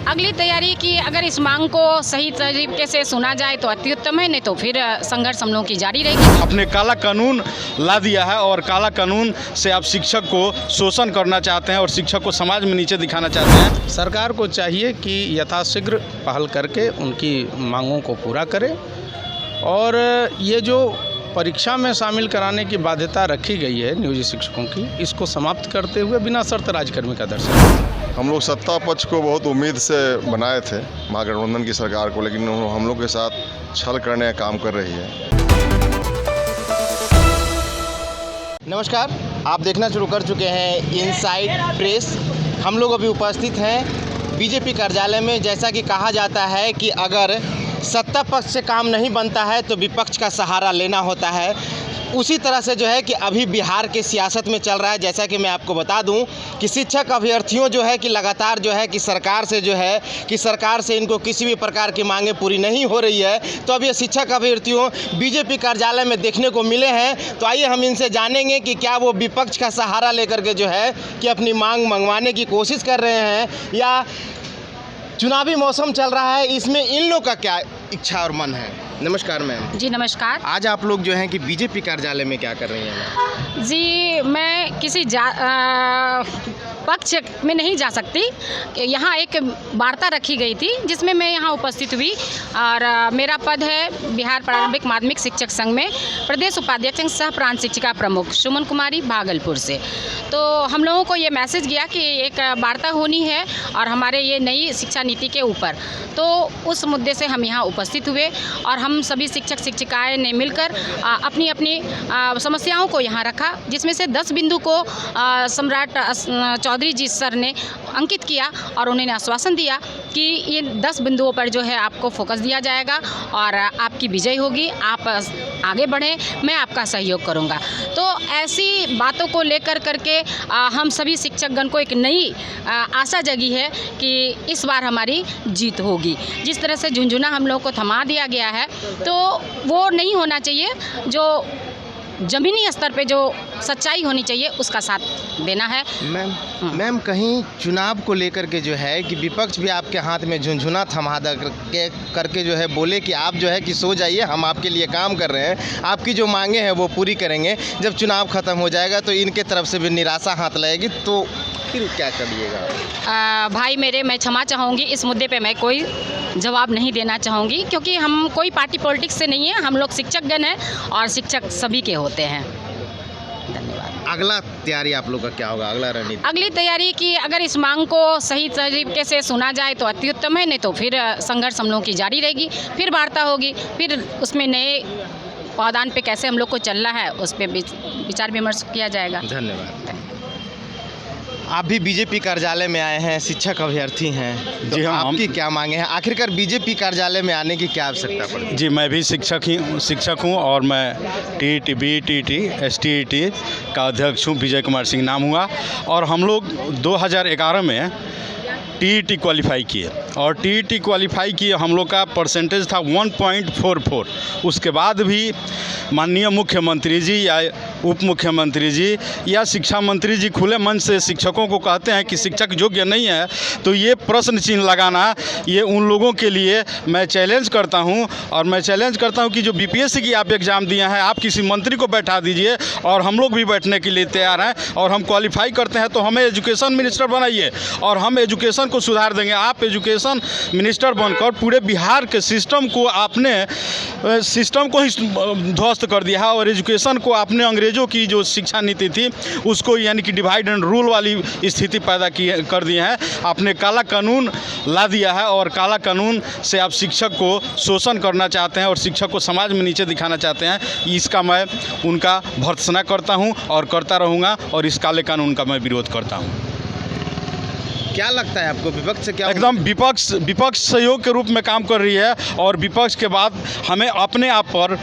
अगली तैयारी की अगर इस मांग को सही तरीके से सुना जाए तो अति उत्तम है, नहीं तो फिर संघर्ष हम लोगों की जारी रहेगी। अपने काला कानून ला दिया है और काला कानून से आप शिक्षक को शोषण करना चाहते हैं और शिक्षक को समाज में नीचे दिखाना चाहते हैं। सरकार को चाहिए कि यथाशीघ्र पहल करके उनकी मांगों को पूरा करे और ये जो परीक्षा में शामिल कराने की बाध्यता रखी गई है नियोजित शिक्षकों की, इसको समाप्त करते हुए बिना शर्त राज्यकर्मी का दर्शन। हम लोग सत्ता पक्ष को बहुत उम्मीद से बनाए थे महागठबंधन की सरकार को, लेकिन हम लोग के साथ छल करने का काम कर रही है। नमस्कार, आप देखना शुरू कर चुके हैं इनसाइड प्रेस। हम लोग अभी उपस्थित हैं बीजेपी कार्यालय में। जैसा कि कहा जाता है कि अगर सत्ता पक्ष से काम नहीं बनता है तो विपक्ष का सहारा लेना होता है, उसी तरह से जो है कि अभी बिहार के सियासत में चल रहा है। जैसा कि मैं आपको बता दूं कि शिक्षक अभ्यर्थियों जो है कि लगातार जो है कि सरकार से इनको किसी भी प्रकार की मांगें पूरी नहीं हो रही है, तो अब ये शिक्षक अभ्यर्थियों बीजेपी कार्यालय में देखने को मिले हैं। तो आइए हम इनसे जानेंगे कि क्या वो विपक्ष का सहारा लेकर के जो है कि अपनी मांग मंगवाने की कोशिश कर रहे हैं, या चुनावी मौसम चल रहा है, इसमें इन लोग का क्या इच्छा और मन है। नमस्कार मैम। जी नमस्कार। आज आप लोग जो हैं कि बीजेपी कार्यालय में क्या कर रही हैं? जी मैं किसी पक्ष में नहीं जा सकती। यहाँ एक वार्ता रखी गई थी जिसमें मैं यहाँ उपस्थित हुई और मेरा पद है बिहार प्रारंभिक माध्यमिक शिक्षक संघ में प्रदेश उपाध्यक्ष सह प्रांत शिक्षिका प्रमुख सुमन कुमारी भागलपुर से। तो हम लोगों को ये मैसेज गया कि एक वार्ता होनी है और हमारे ये नई शिक्षा नीति के ऊपर, तो उस मुद्दे से हम यहाँ उपस्थित हुए और हम सभी शिक्षक शिक्षिकाएं ने मिलकर अपनी अपनी समस्याओं को यहाँ रखा, जिसमें से 10 बिंदु को सम्राट चौधरी जी सर ने अंकित किया और उन्होंने आश्वासन दिया कि ये 10 बिंदुओं पर जो है आपको फोकस दिया जाएगा और आपकी विजय होगी, आप आगे बढ़ें, मैं आपका सहयोग करूँगा। तो ऐसी बातों को लेकर करके हम सभी शिक्षकगण को एक नई आशा जगी है कि इस बार हमारी जीत होगी। जिस तरह से झुंझुना हम लोग को थमा दिया गया है तो वो नहीं होना चाहिए। जो ज़मीनी स्तर पे जो सच्चाई होनी चाहिए उसका साथ देना है। मैम कहीं चुनाव को लेकर के जो है कि विपक्ष भी आपके हाथ में झुंझुना थमा करके जो है बोले कि आप जो है कि सो जाइए, हम आपके लिए काम कर रहे हैं, आपकी जो मांगे हैं वो पूरी करेंगे। जब चुनाव ख़त्म हो जाएगा तो इनके तरफ से भी निराशा हाथ लगेगी, तो फिर क्या करिएगा? भाई मेरे, मैं क्षमा चाहूँगी, इस मुद्दे पे मैं कोई जवाब नहीं देना चाहूँगी क्योंकि हम कोई पार्टी पॉलिटिक्स से नहीं है। हम लोग शिक्षकगण हैं और शिक्षक सभी के होते हैं। धन्यवाद। अगला तैयारी आप लोग का क्या होगा? अगला रणनीति, अगली तैयारी की अगर इस मांग को सही तरीके से सुना जाए तो अति उत्तम है, नहीं तो फिर संघर्ष हम लोगों की जारी रहेगी, फिर वार्ता होगी, फिर उसमें नए पावदान पे कैसे हम लोग को चलना है उस पर विचार विमर्श किया जाएगा। धन्यवाद। आप भी बीजेपी कार्यालय में आए हैं, शिक्षक अभ्यर्थी हैं, तो जी हाँ, आपकी क्या मांगे हैं? आखिरकार बीजेपी कार्यालय में आने की क्या आवश्यकता पड़ी? जी मैं भी शिक्षक हूँ और मैं टीईटी, बीईटी, एसटीईटी का अध्यक्ष हूँ। विजय कुमार सिंह नाम हुआ और हम लोग 2011 में टीईटी क्वालिफाई किए और टीईटी क्वालिफाई किए, हम लोग का परसेंटेज था 1.44। उसके बाद भी माननीय मुख्यमंत्री जी या उप मुख्यमंत्री जी या शिक्षा मंत्री जी खुले मन से शिक्षकों को कहते हैं कि शिक्षक योग्य नहीं है, तो ये प्रश्न चिन्ह लगाना, ये उन लोगों के लिए मैं चैलेंज करता हूं। और मैं चैलेंज करता हूं कि जो बीपीएससी की आप एग्ज़ाम दिए हैं, आप किसी मंत्री को बैठा दीजिए और हम लोग भी बैठने के लिए तैयार हैं और हम क्वालिफाई करते हैं तो हमें एजुकेशन मिनिस्टर बनाइए और हम एजुकेशन को सुधार देंगे। आप एजुकेशन मिनिस्टर बनकर पूरे बिहार के सिस्टम को ही ध्वस्त कर दिया है और एजुकेशन को आपने अंग्रेजों की जो शिक्षा नीति थी उसको यानी कि डिवाइड एंड रूल वाली स्थिति पैदा कर दी है। आपने काला कानून ला दिया है और काला कानून से आप शिक्षक को शोषण करना चाहते हैं और शिक्षक को समाज में नीचे दिखाना चाहते हैं। इसका मैं उनका भर्त्सना करता हूं और करता रहूँगा और इस काले कानून का मैं विरोध करता हूँ। क्या लगता है आपको विपक्ष से क्या? एकदम विपक्ष सहयोग के रूप में काम कर रही है और विपक्ष के बाद हमें अपने आप पर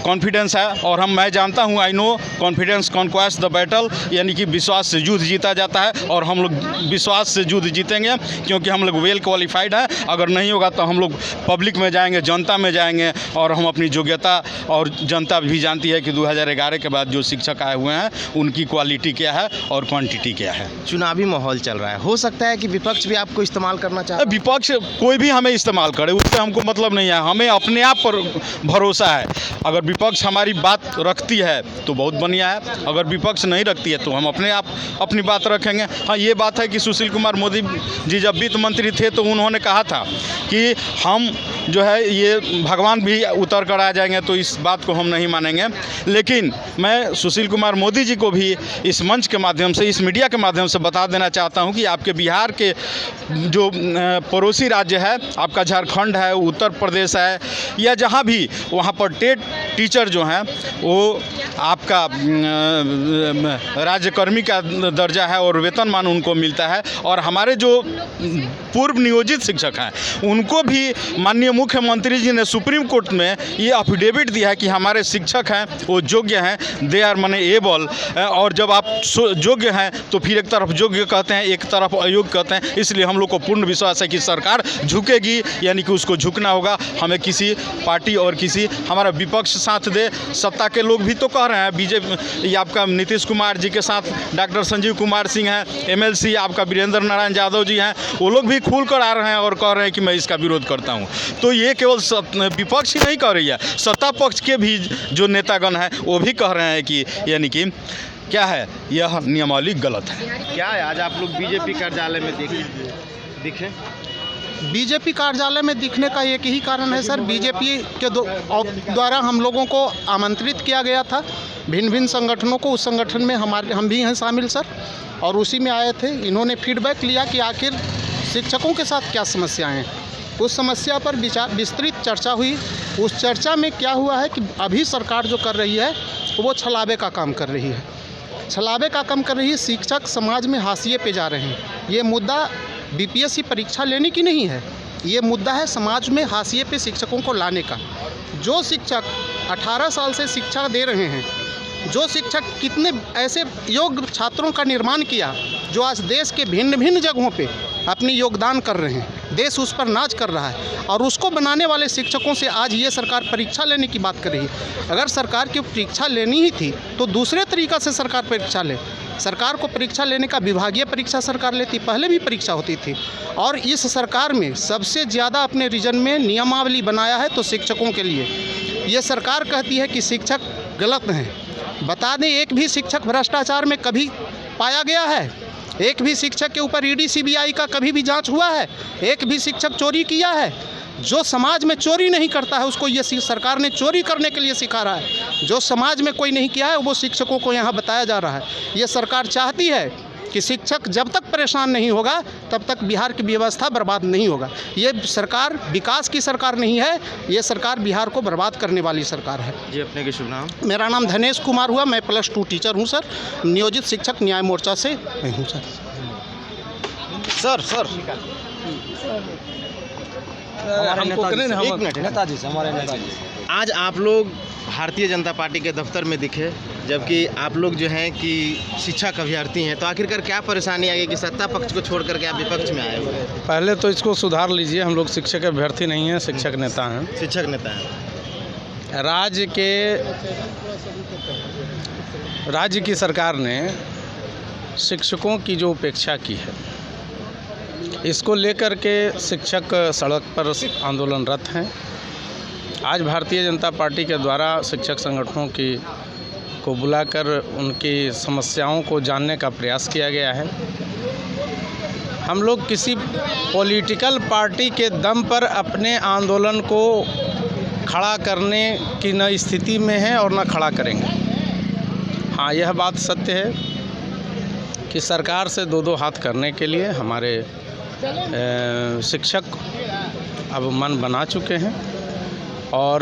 कॉन्फिडेंस है और मैं जानता हूँ, I know confidence conquest the battle, यानी कि विश्वास से युद्ध जीता जाता है और हम लोग विश्वास से युद्ध जीतेंगे क्योंकि हम लोग वेल क्वालिफाइड हैं। अगर नहीं होगा तो हम लोग पब्लिक में जाएंगे, जनता में जाएंगे और हम अपनी योग्यता, और जनता भी जानती है कि 2011 के बाद जो शिक्षक आए हुए हैं उनकी क्वालिटी क्या है और क्वांटिटी क्या है। चुनावी माहौल चल रहा है, हो सकता है कि विपक्ष भी आपको इस्तेमाल करना चाहे। विपक्ष कोई भी हमें इस्तेमाल करे उससे हमको मतलब नहीं है, हमें अपने आप पर भरोसा है। अगर विपक्ष हमारी बात रखती है तो बहुत बढ़िया है, अगर विपक्ष नहीं रखती है तो हम अपने आप अपनी बात रखेंगे। हाँ, ये बात है कि सुशील कुमार मोदी जी जब वित्त मंत्री थे तो उन्होंने कहा था कि हम जो है ये भगवान भी उतर कर आ जाएंगे, तो इस बात को हम नहीं मानेंगे। लेकिन मैं सुशील कुमार मोदी जी को भी इस मंच के माध्यम से, इस मीडिया के माध्यम से बता देना चाहता हूं कि आपके बिहार के जो पड़ोसी राज्य है, आपका झारखंड है, उत्तर प्रदेश है, या जहां भी, वहां पर टेट टीचर जो हैं वो आपका राज्यकर्मी का दर्जा है और वेतनमान उनको मिलता है। और हमारे जो पूर्व नियोजित शिक्षक हैं उनको भी माननीय मुख्यमंत्री जी ने सुप्रीम कोर्ट में ये अफिडेविट दिया है कि हमारे शिक्षक हैं वो योग्य हैं, दे आर माने एबल। और जब आप योग्य हैं तो फिर एक तरफ योग्य कहते हैं, एक तरफ अयोग्य कहते हैं। इसलिए हम लोग को पूर्ण विश्वास है कि सरकार झुकेगी, यानी कि उसको झुकना होगा। हमें किसी पार्टी और किसी हमारा विपक्ष साथ दे, सत्ता के लोग भी तो कह रहे हैं, बीजेपी आपका नीतीश कुमार जी के साथ डॉक्टर संजीव कुमार सिंह हैं, एमएलसी आपका वीरेंद्र नारायण यादव जी हैं, वो लोग भी खुल कर आ रहे हैं और कह रहे हैं कि मैं इसका विरोध करता हूं। तो ये केवल विपक्ष ही नहीं कह रही है, सत्ता पक्ष के भी जो नेतागण हैं वो भी कह रहे हैं कि यानी कि क्या है, यह नियमावली गलत है। क्या है, आज आप लोग बीजेपी कार्यालय में दिखे? बीजेपी कार्यालय में दिखने का एक ही कारण है सर, बीजेपी के द्वारा हम लोगों को आमंत्रित किया गया था, भिन्न भिन्न संगठनों को। उस संगठन में हम भी हैं शामिल सर, और उसी में आए थे। इन्होंने फीडबैक लिया कि आखिर शिक्षकों के साथ क्या समस्याएं हैं। उस समस्या पर विस्तृत चर्चा हुई। उस चर्चा में क्या हुआ है कि अभी सरकार जो कर रही है वो छलावे का काम कर रही है, छलावे का काम कर रही है। शिक्षक समाज में हाशिए पे जा रहे हैं। ये मुद्दा बीपीएससी परीक्षा लेने की नहीं है, ये मुद्दा है समाज में हाशिए पे शिक्षकों को लाने का। जो शिक्षक 18 साल से शिक्षा दे रहे हैं, जो शिक्षक कितने ऐसे योग्य छात्रों का निर्माण किया जो आज देश के भिन्न भिन्न जगहों पे अपनी योगदान कर रहे हैं, देश उस पर नाज कर रहा है। और उसको बनाने वाले शिक्षकों से आज ये सरकार परीक्षा लेने की बात कर रही है। अगर सरकार की परीक्षा लेनी ही थी तो दूसरे तरीक़ा से सरकार परीक्षा ले। सरकार को परीक्षा लेने का विभागीय परीक्षा सरकार लेती, पहले भी परीक्षा होती थी। और इस सरकार में सबसे ज़्यादा अपने रीजन में नियमावली बनाया है तो शिक्षकों के लिए। ये सरकार कहती है कि शिक्षक गलत हैं। बता दें, एक भी शिक्षक भ्रष्टाचार में कभी पाया गया है? एक भी शिक्षक के ऊपर ईडी सीबीआई का कभी भी जांच हुआ है? एक भी शिक्षक चोरी किया है? जो समाज में चोरी नहीं करता है उसको ये सरकार ने चोरी करने के लिए सिखा रहा है। जो समाज में कोई नहीं किया है वो शिक्षकों को यहाँ बताया जा रहा है। ये सरकार चाहती है कि शिक्षक जब तक परेशान नहीं होगा तब तक बिहार की व्यवस्था बर्बाद नहीं होगा। ये सरकार विकास की सरकार नहीं है, ये सरकार बिहार को बर्बाद करने वाली सरकार है। जी, अपने के शुभ नाम? मेरा नाम धनेश कुमार हुआ, मैं +2 टीचर हूँ सर, नियोजित शिक्षक न्याय मोर्चा से मैं हूँ सर। सर नेताजी से हमारे नेताजी। आज आप लोग भारतीय जनता पार्टी के दफ्तर में दिखे, जबकि आप लोग जो हैं कि शिक्षक अभ्यर्थी हैं, तो आखिरकार क्या परेशानी आई कि सत्ता पक्ष को छोड़ करके आप विपक्ष में आए हुए हैं? पहले तो इसको सुधार लीजिए, हम लोग शिक्षक अभ्यर्थी नहीं हैं, शिक्षक नेता हैं। शिक्षक नेता हैं। राज्य की सरकार ने शिक्षकों की जो उपेक्षा की है, इसको लेकर के शिक्षक सड़क पर आंदोलनरत हैं। आज भारतीय जनता पार्टी के द्वारा शिक्षक संगठनों को बुलाकर उनकी समस्याओं को जानने का प्रयास किया गया है। हम लोग किसी पॉलिटिकल पार्टी के दम पर अपने आंदोलन को खड़ा करने की न स्थिति में हैं और न खड़ा करेंगे। हाँ, यह बात सत्य है कि सरकार से दो हाथ करने के लिए हमारे शिक्षक अब मन बना चुके हैं और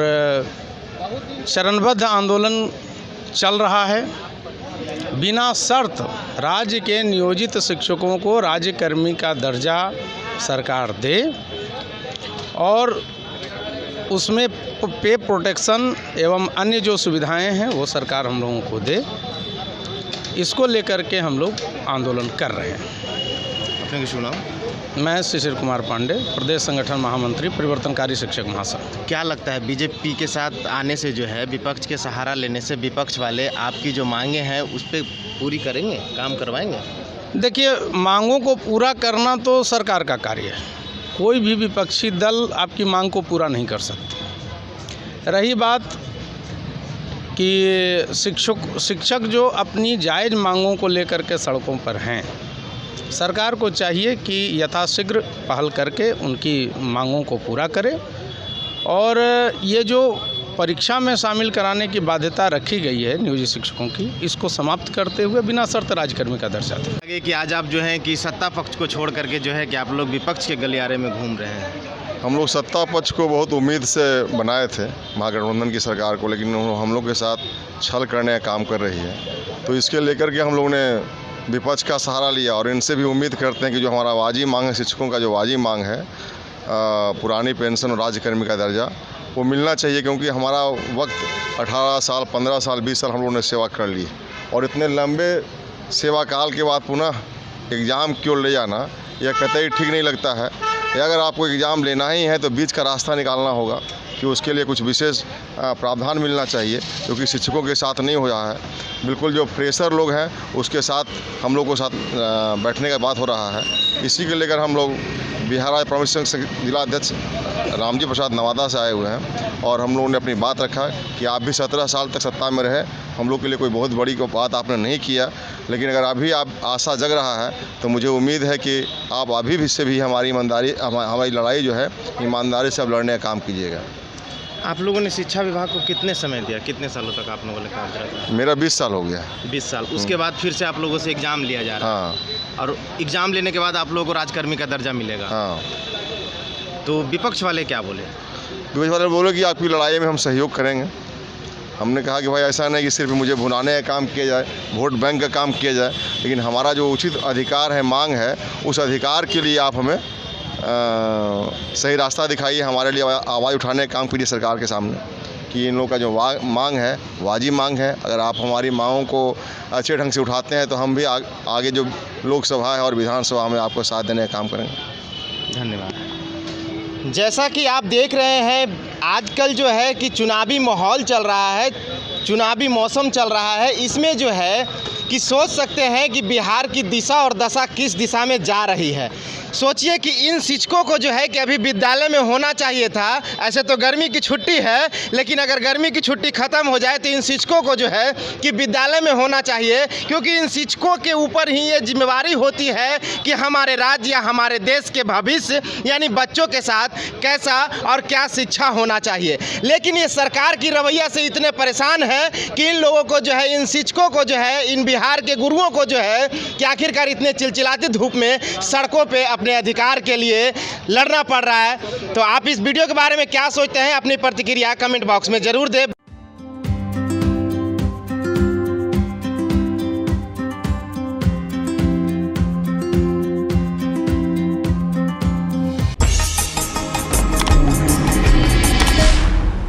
चरणबद्ध आंदोलन चल रहा है। बिना शर्त राज्य के नियोजित शिक्षकों को राज्यकर्मी का दर्जा सरकार दे और उसमें पे प्रोटेक्शन एवं अन्य जो सुविधाएं हैं वो सरकार हम लोगों को दे, इसको लेकर के हम लोग आंदोलन कर रहे हैं। अपने शुभ नाम? मैं शिशिर कुमार पांडे, प्रदेश संगठन महामंत्री, परिवर्तनकारी शिक्षक महासंघ। क्या लगता है बीजेपी के साथ आने से जो है, विपक्ष के सहारा लेने से विपक्ष वाले आपकी जो मांगे हैं उस पर पूरी करेंगे, काम करवाएंगे? देखिए, मांगों को पूरा करना तो सरकार का कार्य है, कोई भी विपक्षी दल आपकी मांग को पूरा नहीं कर सकते। रही बात कि शिक्षक जो अपनी जायज़ मांगों को लेकर के सड़कों पर हैं, सरकार को चाहिए कि यथाशीघ्र पहल करके उनकी मांगों को पूरा करे और ये जो परीक्षा में शामिल कराने की बाध्यता रखी गई है नियोजित शिक्षकों की, इसको समाप्त करते हुए बिना शर्त राजकर्मी का दर्जा दें। आगे कि आज आप जो है कि सत्ता पक्ष को छोड़ करके जो है कि आप लोग विपक्ष के गलियारे में घूम रहे हैं। हम लोग सत्ता पक्ष को बहुत उम्मीद से बनाए थे महागठबंधन की सरकार को, लेकिन हम लोग के साथ छल करने का काम कर रही है। तो इसके लेकर के हम लोगों ने विपक्ष का सहारा लिया और इनसे भी उम्मीद करते हैं कि जो हमारा वाजिब मांग है, शिक्षकों का जो वाजिब मांग है, पुरानी पेंशन और राज्यकर्मी का दर्जा, वो मिलना चाहिए, क्योंकि हमारा वक्त 18 साल 15 साल 20 साल हम लोगों ने सेवा कर ली और इतने लंबे सेवा काल के बाद पुनः एग्ज़ाम क्यों ले जाना, यह कतई ठीक नहीं लगता है। या अगर आपको एग्ज़ाम लेना ही है तो बीच का रास्ता निकालना होगा कि उसके लिए कुछ विशेष प्रावधान मिलना चाहिए, क्योंकि शिक्षकों के साथ नहीं हो रहा है। बिल्कुल जो फ्रेशर लोग हैं उसके साथ हम लोग को साथ बैठने का बात हो रहा है। इसी के लेकर हम लोग बिहार राज्य प्रमुख संघ जिला अध्यक्ष रामजी प्रसाद नवादा से आए हुए हैं और हम लोगों ने अपनी बात रखा कि आप भी 17 साल तक सत्ता में रहे, हम लोग के लिए कोई बहुत बड़ी बात आपने नहीं किया, लेकिन अगर अभी आप आशा जग रहा है तो मुझे उम्मीद है कि आप अभी भी से भी हमारी लड़ाई जो है ईमानदारी से अब लड़ने का काम कीजिएगा। आप लोगों ने शिक्षा विभाग को कितने समय दिया, कितने सालों तक आप लोगों ने काम करा? मेरा 20 साल हो गया। 20 साल। उसके बाद फिर से आप लोगों से एग्ज़ाम लिया जा रहा है। हाँ। और एग्ज़ाम लेने के बाद आप लोगों को राजकर्मी का दर्जा मिलेगा। हाँ। तो विपक्ष वाले क्या बोले? विपक्ष वाले बोले कि आपकी लड़ाई में हम सहयोग करेंगे। हमने कहा कि भाई ऐसा नहीं कि सिर्फ मुझे भुनाने का काम किया जाए, वोट बैंक का काम किया जाए, लेकिन हमारा जो उचित अधिकार है, मांग है, उस अधिकार के लिए आप हमें सही रास्ता दिखाइए, हमारे लिए आवाज़ उठाने का काम कीजिए सरकार के सामने कि इन लोगों का जो मांग है वाजिब मांग है। अगर आप हमारी मांगों को अच्छे ढंग से उठाते हैं तो हम भी आगे जो लोकसभा है और विधानसभा में आपको साथ देने का काम करेंगे। धन्यवाद। जैसा कि आप देख रहे हैं, आजकल जो है कि चुनावी माहौल चल रहा है, चुनावी मौसम चल रहा है, इसमें जो है कि सोच सकते हैं कि बिहार की दिशा और दशा किस दिशा में जा रही है। सोचिए कि इन शिक्षकों को जो है कि अभी विद्यालय में होना चाहिए था। ऐसे तो गर्मी की छुट्टी है, लेकिन अगर गर्मी की छुट्टी ख़त्म हो जाए तो इन शिक्षकों को जो है कि विद्यालय में होना चाहिए, क्योंकि इन शिक्षकों के ऊपर ही ये जिम्मेवारी होती है कि हमारे राज्य या हमारे देश के भविष्य यानी बच्चों के साथ कैसा और क्या शिक्षा होना चाहिए। लेकिन ये सरकार की रवैया से इतने परेशान है कि इन लोगों को जो है, इन शिक्षकों को जो है, इन बिहार के गुरुओं को जो है कि आखिरकार इतने चिलचिलाती धूप में सड़कों पे अपने अधिकार के लिए लड़ना पड़ रहा है। तो आप इस वीडियो के बारे में क्या सोचते हैं, अपनी प्रतिक्रिया कमेंट बॉक्स में ज़रूर दें।